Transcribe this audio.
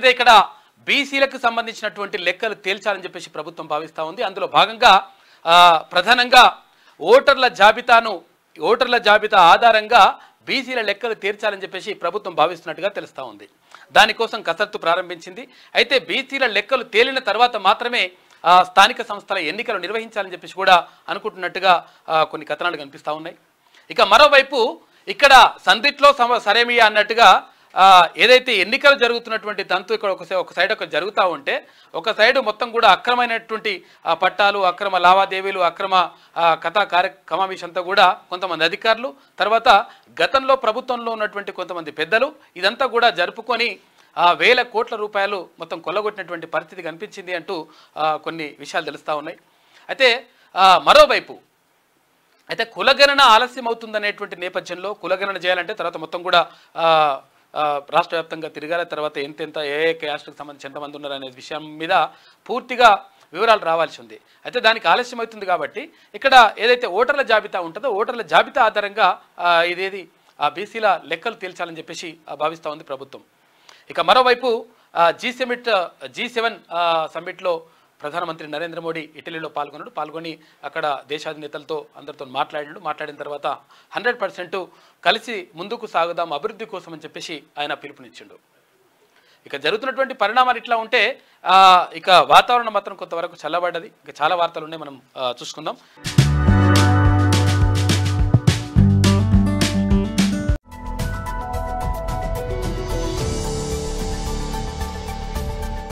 అయితే ఇక్కడ బీసీలకు సంబంధించినటువంటి లెక్కలు తేల్చాలని చెప్పేసి ప్రభుత్వం భావిస్తూ ఉంది. అందులో భాగంగా ప్రధానంగా ఓటర్ల జాబితా ఆధారంగా బీసీల లెక్కలు తీర్చాలని చెప్పేసి ప్రభుత్వం భావిస్తున్నట్టుగా తెలుస్తూ ఉంది. దానికోసం కసరత్తు ప్రారంభించింది. అయితే బీసీల లెక్కలు తేలిన తర్వాత మాత్రమే స్థానిక సంస్థల ఎన్నికలు నిర్వహించాలని చెప్పేసి కూడా అనుకుంటున్నట్టుగా కొన్ని కథనాలు కనిపిస్తూ ఉన్నాయి. ఇక మరోవైపు ఇక్కడ సందిట్లో సరేమియా అన్నట్టుగా ఏదైతే ఎన్నికలు జరుగుతున్నటువంటి తంతు ఇక్కడ ఒక సైడ్ జరుగుతూ ఉంటే ఒక సైడు మొత్తం కూడా అక్రమైనటువంటి పట్టాలు, అక్రమ లావాదేవీలు, అక్రమ కథా కార్యక్రమావిష్ అంతా కూడా కొంతమంది అధికారులు, తర్వాత గతంలో ప్రభుత్వంలో ఉన్నటువంటి కొంతమంది పెద్దలు ఇదంతా కూడా జరుపుకొని వేల కోట్ల రూపాయలు మొత్తం కొల్లగొట్టినటువంటి పరిస్థితి కనిపించింది అంటూ కొన్ని విషయాలు తెలుస్తూ ఉన్నాయి. అయితే మరోవైపు కులగణన ఆలస్యం అవుతుందనేటువంటి నేపథ్యంలో కులగణన చేయాలంటే తర్వాత మొత్తం కూడా రాష్ట్ర వ్యాప్తంగా తిరగాల, తర్వాత ఎంతెంత ఏ క్యాస్ట్కి సంబంధించి ఎంతమంది ఉన్నారు అనే విషయం మీద పూర్తిగా వివరాలు రావాల్సి ఉంది. అయితే దానికి ఆలస్యం అవుతుంది కాబట్టి ఇక్కడ ఏదైతే ఓటర్ల జాబితా ఉంటుందో ఓటర్ల జాబితా ఆధారంగా ఇదేది బీసీల లెక్కలు తేల్చాలని చెప్పేసి భావిస్తూ ఉంది ప్రభుత్వం. ఇక మరోవైపు G7 సమ్మిట్లో ప్రధానమంత్రి నరేంద్ర మోడీ ఇటలీలో పాల్గొని అక్కడ దేశాధినేతలతో అందరితో మాట్లాడిన తర్వాత 100% కలిసి ముందుకు సాగుదాం అభివృద్ధి కోసం అని చెప్పేసి ఆయన పిలుపునిచ్చిండు. ఇక జరుగుతున్నటువంటి పరిణామాలు ఇట్లా ఉంటే ఇక వాతావరణం మాత్రం కొంతవరకు చల్లబడ్డది. ఇక చాలా వార్తలు ఉన్నాయి, మనం చూసుకుందాం.